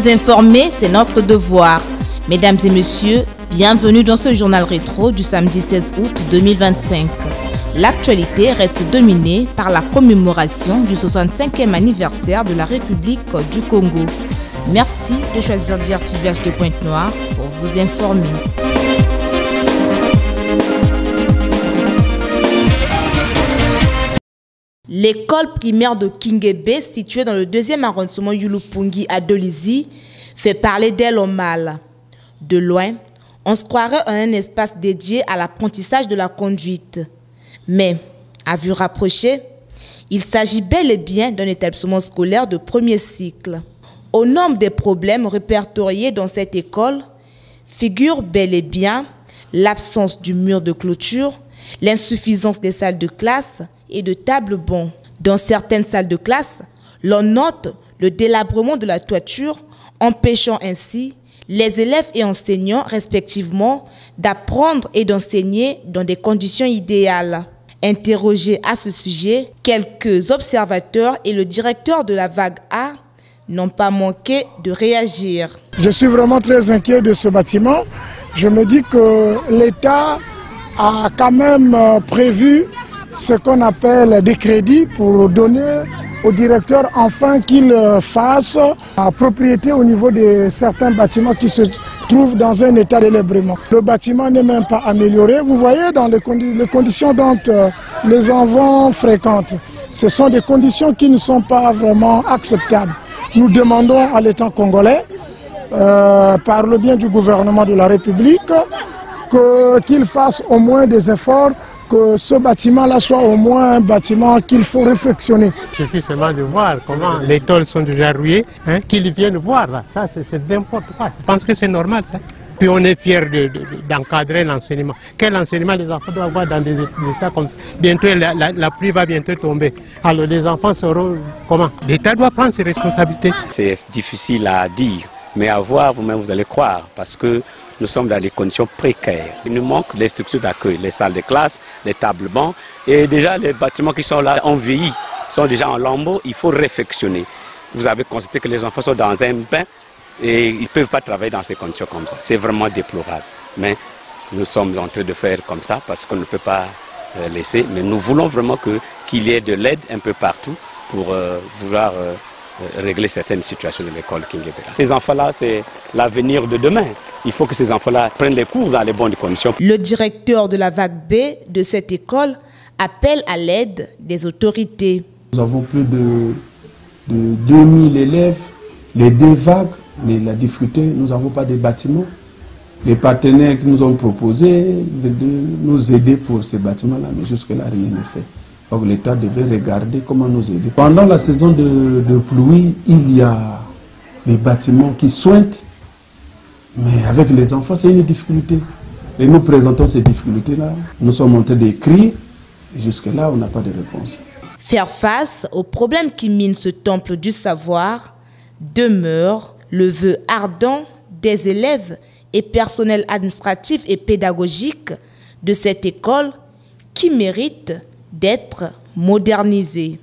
Vous informer, c'est notre devoir. Mesdames et messieurs, bienvenue dans ce journal rétro du samedi 16 août 2025. L'actualité reste dominée par la commémoration du 65e anniversaire de la République du Congo. Merci de choisir DRTV HD Pointe-Noire pour vous informer. L'école primaire de Kingebe, située dans le 2e arrondissement Yulupungi à Dolizy, fait parler d'elle au mal. De loin, on se croirait à un espace dédié à l'apprentissage de la conduite. Mais, à vue rapprochée, il s'agit bel et bien d'un établissement scolaire de premier cycle. Au nombre des problèmes répertoriés dans cette école, figure bel et bien l'absence du mur de clôture, l'insuffisance des salles de classe et de tables-bancs. Dans certaines salles de classe, l'on note le délabrement de la toiture, empêchant ainsi les élèves et enseignants respectivement d'apprendre et d'enseigner dans des conditions idéales. Interrogés à ce sujet, quelques observateurs et le directeur de la vague A n'ont pas manqué de réagir. Je suis vraiment très inquiet de ce bâtiment. Je me dis que l'État a quand même prévu ce qu'on appelle des crédits pour donner au directeur enfin qu'il fasse la propriété au niveau de certains bâtiments qui se trouvent dans un état d'élébrement. Le bâtiment n'est même pas amélioré. Vous voyez dans les conditions dont les enfants fréquentent. Ce sont des conditions qui ne sont pas vraiment acceptables. Nous demandons à l'État congolais, par le bien du gouvernement de la République, qu'il fasse au moins des efforts, que ce bâtiment-là soit au moins un bâtiment qu'il faut réflexionner. Il suffit seulement de voir comment les tôles sont déjà rouillées, qu'ils viennent voir là. Ça, c'est n'importe quoi. Je pense que c'est normal ça. Puis on est fiers d'encadrer l'enseignement. Quel enseignement les enfants doivent avoir dans des états comme ça? Bientôt, la pluie va bientôt tomber. Alors les enfants seront comment? L'État doit prendre ses responsabilités. C'est difficile à dire, mais à voir, vous-même vous allez croire, parce que nous sommes dans des conditions précaires. Il nous manque les structures d'accueil, les salles de classe, les tables-bancs. Et déjà, les bâtiments qui sont là ont vieilli, sont déjà en lambeaux. Il faut réfectionner. Vous avez constaté que les enfants sont dans un bain et ils ne peuvent pas travailler dans ces conditions comme ça. C'est vraiment déplorable. Mais nous sommes en train de faire comme ça parce qu'on ne peut pas laisser. Mais nous voulons vraiment qu'il y ait de l'aide un peu partout pour vouloir régler certaines situations de l'école Kingebe. Ces enfants-là, c'est l'avenir de demain. Il faut que ces enfants-là prennent les cours dans les bonnes conditions. Le directeur de la vague B de cette école appelle à l'aide des autorités. Nous avons plus de 2000 élèves, les deux vagues, mais la difficulté, nous n'avons pas de bâtiments. Les partenaires qui nous ont proposé de nous aider pour ces bâtiments-là, mais jusque-là, rien n'est fait. Donc l'État devait regarder comment nous aider. Pendant la saison de pluie, il y a des bâtiments qui sointent, mais avec les enfants, c'est une difficulté. Et nous présentons ces difficultés-là. Nous sommes en train d'écrire, et jusque-là, on n'a pas de réponse. Faire face aux problèmes qui minent ce temple du savoir demeure le vœu ardent des élèves et personnels administratifs et pédagogiques de cette école qui mérite d'être modernisée.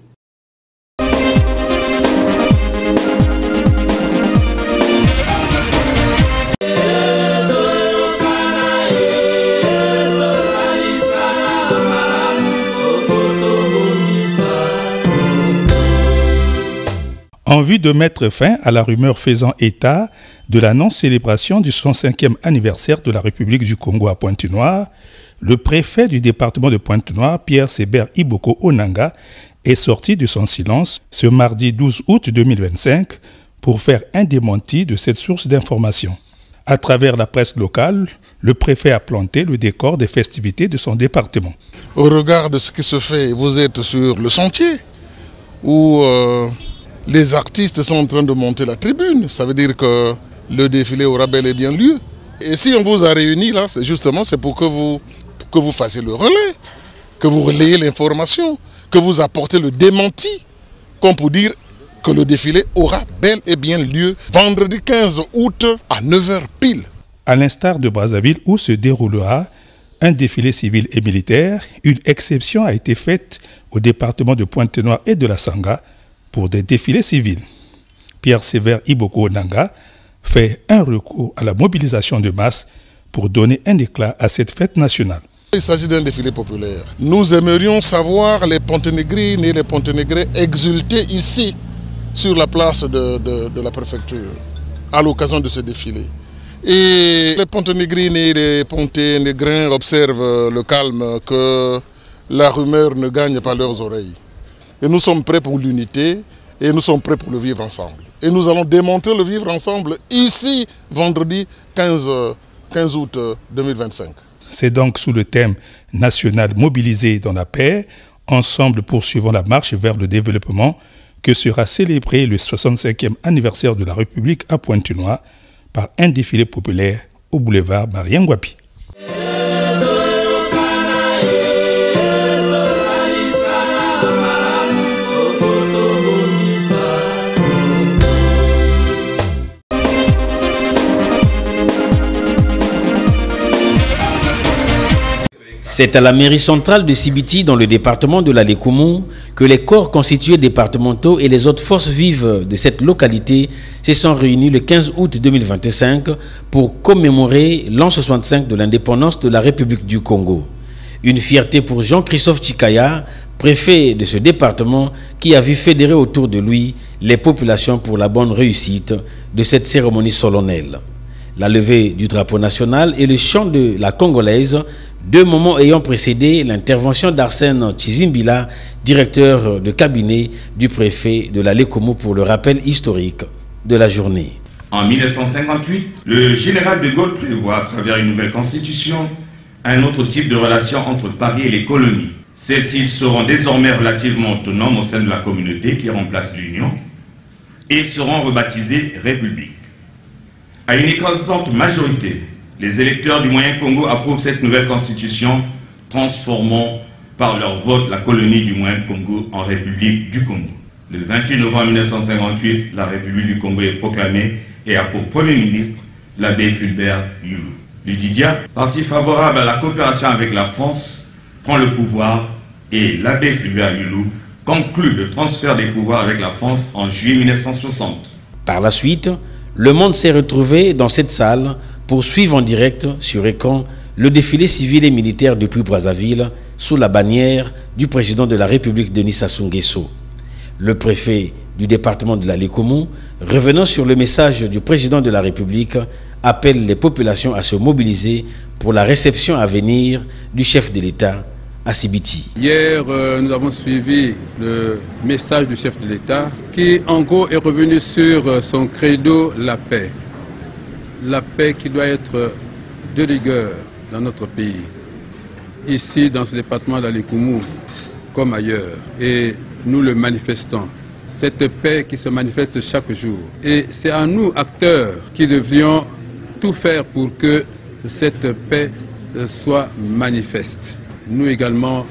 En vue de mettre fin à la rumeur faisant état de la non-célébration du 65e anniversaire de la République du Congo à Pointe-Noire, le préfet du département de Pointe-Noire, Pierre Sébert Iboko Onanga, est sorti de son silence ce mardi 12 août 2025 pour faire un démenti de cette source d'information. À travers la presse locale, le préfet a planté le décor des festivités de son département. Au regard de ce qui se fait, vous êtes sur le sentier où les artistes sont en train de monter la tribune. Ça veut dire que le défilé aura bel et bien lieu. Et si on vous a réunis là, c'est justement pour que vous fassiez le relais, que vous relayez l'information, que vous apportez le démenti, comme pour dire que le défilé aura bel et bien lieu vendredi 15 août à 9h pile. À l'instar de Brazzaville où se déroulera un défilé civil et militaire, une exception a été faite au département de Pointe-Noire et de la Sangha pour des défilés civils. Pierre Sévère Iboko Onanga, fait un recours à la mobilisation de masse pour donner un éclat à cette fête nationale. Il s'agit d'un défilé populaire. Nous aimerions savoir les Ponténégrines et les Ponténégrins exulter ici, sur la place de la préfecture, à l'occasion de ce défilé. Et les Ponténégrines et les Ponténégrins observent le calme, que la rumeur ne gagne pas leurs oreilles. Et nous sommes prêts pour l'unité et nous sommes prêts pour le vivre ensemble. Et nous allons démontrer le vivre ensemble ici, vendredi 15 août 2025. C'est donc sous le thème national mobilisé dans la paix, ensemble poursuivant la marche vers le développement, que sera célébré le 65e anniversaire de la République à Pointe-Noire par un défilé populaire au boulevard Mariengouapi. C'est à la mairie centrale de Sibiti, dans le département de la Lékoumou, que les corps constitués départementaux et les autres forces vives de cette localité se sont réunis le 15 août 2025 pour commémorer l'an 65 de l'indépendance de la République du Congo. Une fierté pour Jean-Christophe Tchikaya, préfet de ce département, qui a vu fédérer autour de lui les populations pour la bonne réussite de cette cérémonie solennelle. La levée du drapeau national et le chant de la Congolaise, deux moments ayant précédé l'intervention d'Arsène Chizimbila, directeur de cabinet du préfet de la Lékoumou, pour le rappel historique de la journée. En 1958, le général de Gaulle prévoit, à travers une nouvelle constitution, un autre type de relation entre Paris et les colonies. Celles-ci seront désormais relativement autonomes au sein de la communauté qui remplace l'Union et seront rebaptisées République. À une écrasante majorité, les électeurs du Moyen Congo approuvent cette nouvelle constitution, transformant par leur vote la colonie du Moyen Congo en République du Congo. Le 28 novembre 1958, la République du Congo est proclamée et a pour Premier ministre l'abbé Fulbert Yulu. L'UDIDIA, parti favorable à la coopération avec la France, prend le pouvoir et l'abbé Fulbert Yulu conclut le transfert des pouvoirs avec la France en juillet 1960. Par la suite, le monde s'est retrouvé dans cette salle pour suivre en direct sur écran le défilé civil et militaire depuis Brazzaville sous la bannière du président de la République Denis Sassou Nguesso. Le préfet du département de la Lékoumou, revenant sur le message du président de la République, appelle les populations à se mobiliser pour la réception à venir du chef de l'État à Sibiti. Hier, nous avons suivi le message du chef de l'État qui, en gros, est revenu sur son credo, la paix. La paix qui doit être de rigueur dans notre pays, ici dans ce département de la Lékoumou comme ailleurs. Et nous le manifestons. Cette paix qui se manifeste chaque jour. Et c'est à nous, acteurs, qui devrions tout faire pour que cette paix soit manifeste. Nous également,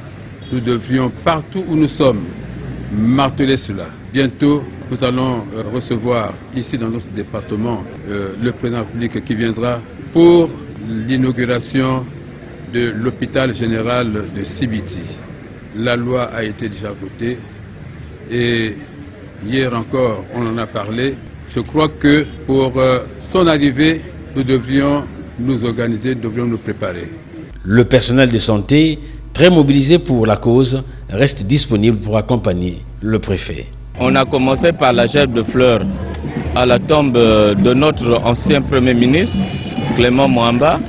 nous devrions, partout où nous sommes, marteler cela. Bientôt, nous allons recevoir ici dans notre département le président de la République qui viendra pour l'inauguration de l'hôpital général de Sibiti. La loi a été déjà votée et hier encore on en a parlé. Je crois que pour son arrivée, nous devrions nous organiser, nous devrions nous préparer. Le personnel de santé, très mobilisé pour la cause, reste disponible pour accompagner le préfet. On a commencé par la gerbe de fleurs à la tombe de notre ancien Premier ministre, Clément Mwamba.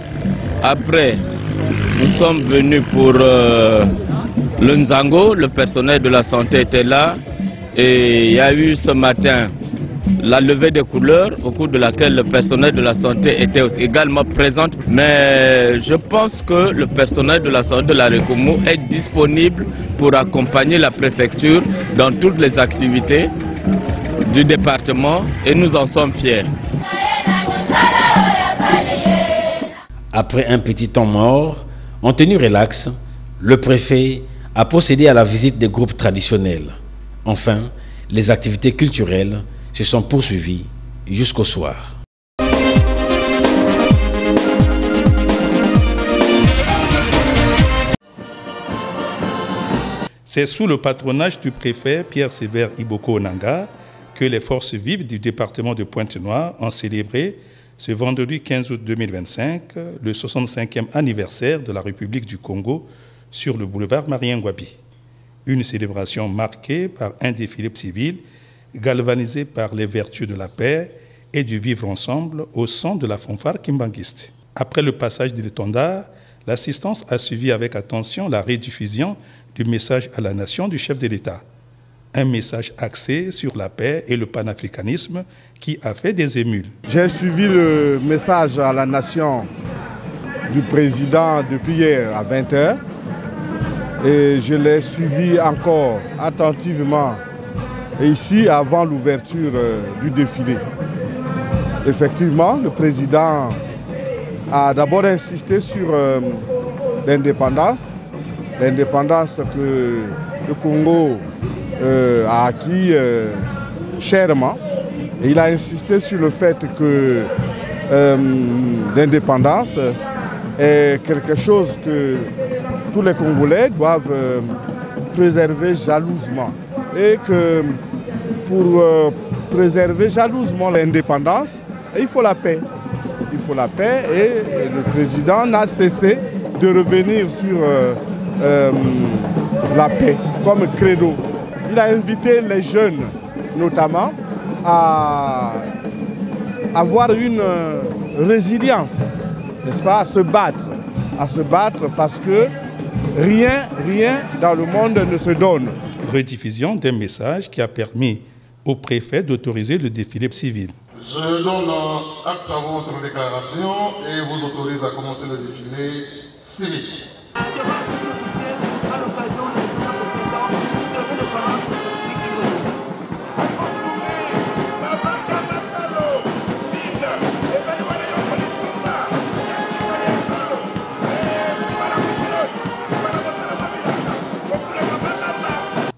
Après, nous sommes venus pour le Nzango, le personnel de la santé était là. Et il y a eu ce matin la levée des couleurs, au cours de laquelle le personnel de la santé était également présent. Mais je pense que le personnel de la santé de la Lékoumou est disponible pour accompagner la préfecture dans toutes les activités du département et nous en sommes fiers. Après un petit temps mort, en tenue relax, le préfet a procédé à la visite des groupes traditionnels. Enfin, les activités culturelles se sont poursuivies jusqu'au soir. C'est sous le patronage du préfet Pierre Sévère Iboko Onanga que les forces vives du département de Pointe-Noire ont célébré ce vendredi 15 août 2025 le 65e anniversaire de la République du Congo sur le boulevard Marien-Ngouabi. Une célébration marquée par un défilé civil galvanisé par les vertus de la paix et du vivre ensemble au son de la fanfare kimbanguiste. Après le passage de l'étendard, l'assistance a suivi avec attention la rediffusion du message à la nation du chef de l'État. Un message axé sur la paix et le panafricanisme qui a fait des émules. J'ai suivi le message à la nation du président depuis hier à 20h et je l'ai suivi encore attentivement ici avant l'ouverture du défilé. Effectivement, le président a d'abord insisté sur l'indépendance que le Congo a acquis chèrement. Et il a insisté sur le fait que l'indépendance est quelque chose que tous les Congolais doivent préserver jalousement. Et que pour préserver jalousement l'indépendance, il faut la paix. Il faut la paix et le président n'a cessé de revenir sur la paix comme credo. Il a invité les jeunes notamment à avoir une résilience, n'est-ce pas, à se battre parce que rien dans le monde ne se donne. Rediffusion d'un message qui a permis au préfet d'autoriser le défilé civil. Je donne acte à votre déclaration et vous autorise à commencer le défilé civil.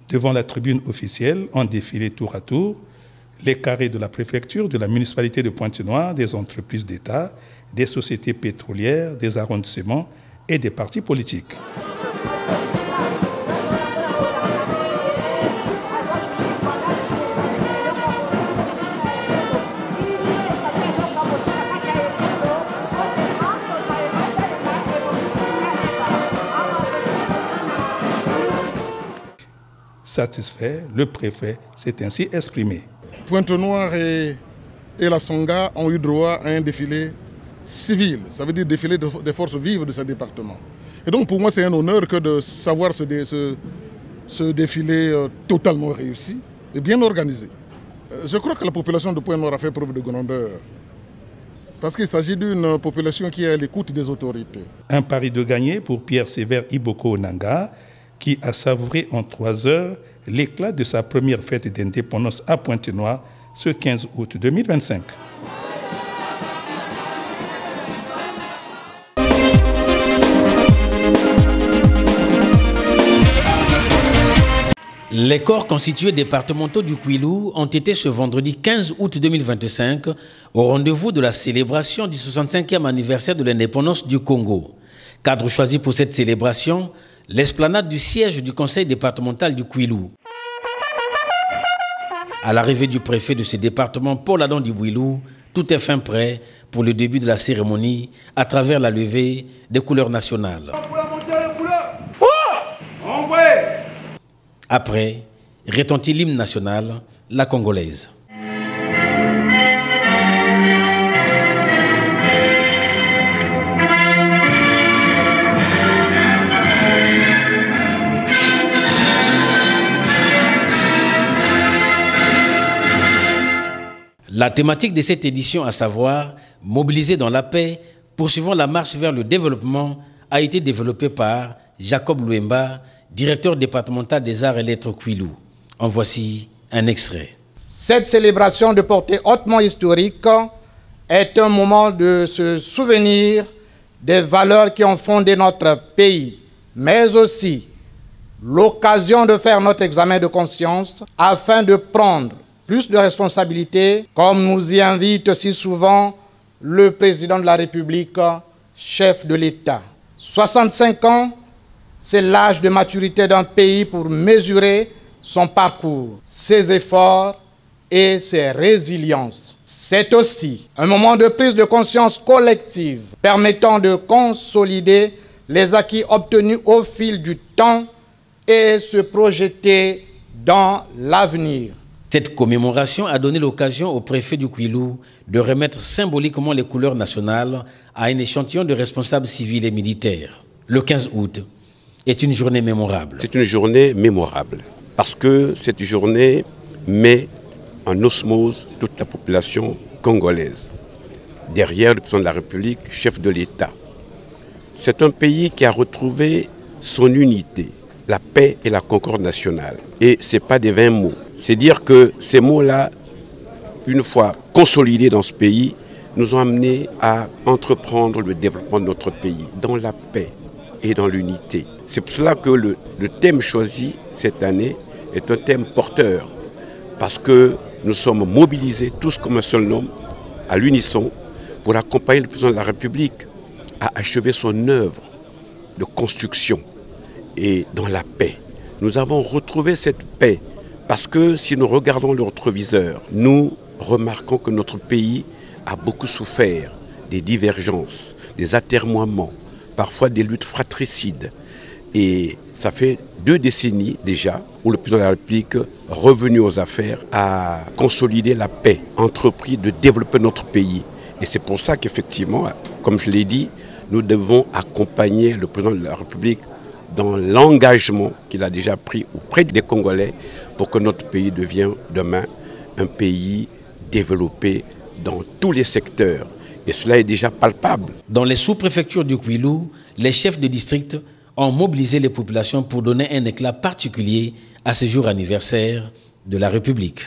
Devant la tribune officielle, ont défilé tour à tour les carrés de la préfecture, de la municipalité de Pointe-Noire, des entreprises d'État, des sociétés pétrolières, des arrondissements et des partis politiques. Satisfait, le préfet s'est ainsi exprimé. Pointe-Noire et la Songa ont eu droit à un défilé civil, ça veut dire défilé des forces vives de ce département. Et donc pour moi c'est un honneur que de savoir ce défilé totalement réussi et bien organisé. Je crois que la population de Pointe-Noire a fait preuve de grandeur, parce qu'il s'agit d'une population qui est à l'écoute des autorités. Un pari de gagné pour Pierre Sévère Iboko Onanga, qui a savouré en 3 heures l'éclat de sa première fête d'indépendance à Pointe-Noire ce 15 août 2025. Les corps constitués départementaux du Kwilu ont été ce vendredi 15 août 2025 au rendez-vous de la célébration du 65e anniversaire de l'indépendance du Congo. Cadre choisi pour cette célébration, l'esplanade du siège du conseil départemental du Kwilu. À l'arrivée du préfet de ce département, Paul Adam Dibouilou, tout est fin prêt pour le début de la cérémonie à travers la levée des couleurs nationales. Après, retentit l'hymne national, la congolaise. La thématique de cette édition, à savoir mobiliser dans la paix, poursuivant la marche vers le développement, a été développée par Jacob Louemba, directeur départemental des arts et lettres Kwilu. En voici un extrait. Cette célébration de portée hautement historique est un moment de se souvenir des valeurs qui ont fondé notre pays, mais aussi l'occasion de faire notre examen de conscience afin de prendre plus de responsabilités, comme nous y invite si souvent le président de la République, chef de l'État. 65 ans, c'est l'âge de maturité d'un pays pour mesurer son parcours, ses efforts et ses résiliences. C'est aussi un moment de prise de conscience collective permettant de consolider les acquis obtenus au fil du temps et se projeter dans l'avenir. Cette commémoration a donné l'occasion au préfet du Kwilu de remettre symboliquement les couleurs nationales à un échantillon de responsables civils et militaires. Le 15 août est une journée mémorable. C'est une journée mémorable parce que cette journée met en osmose toute la population congolaise. Derrière le président de la République, chef de l'État. C'est un pays qui a retrouvé son unité, la paix et la concorde nationale. Et ce n'est pas des vains mots. C'est dire que ces mots-là, une fois consolidés dans ce pays, nous ont amenés à entreprendre le développement de notre pays dans la paix et dans l'unité. C'est pour cela que le thème choisi cette année est un thème porteur, parce que nous sommes mobilisés tous comme un seul homme, à l'unisson, pour accompagner le président de la République à achever son œuvre de construction et dans la paix. Nous avons retrouvé cette paix parce que si nous regardons le rétroviseur, nous remarquons que notre pays a beaucoup souffert des divergences, des atermoiements, parfois des luttes fratricides. Et ça fait 2 décennies déjà où le président de la République, revenu aux affaires, a consolidé la paix, entrepris de développer notre pays. Et c'est pour ça qu'effectivement, comme je l'ai dit, nous devons accompagner le président de la République dans l'engagement qu'il a déjà pris auprès des Congolais pour que notre pays devienne demain un pays développé dans tous les secteurs. Et cela est déjà palpable. Dans les sous-préfectures du Kwilu, les chefs de district ont mobilisé les populations pour donner un éclat particulier à ce jour anniversaire de la République.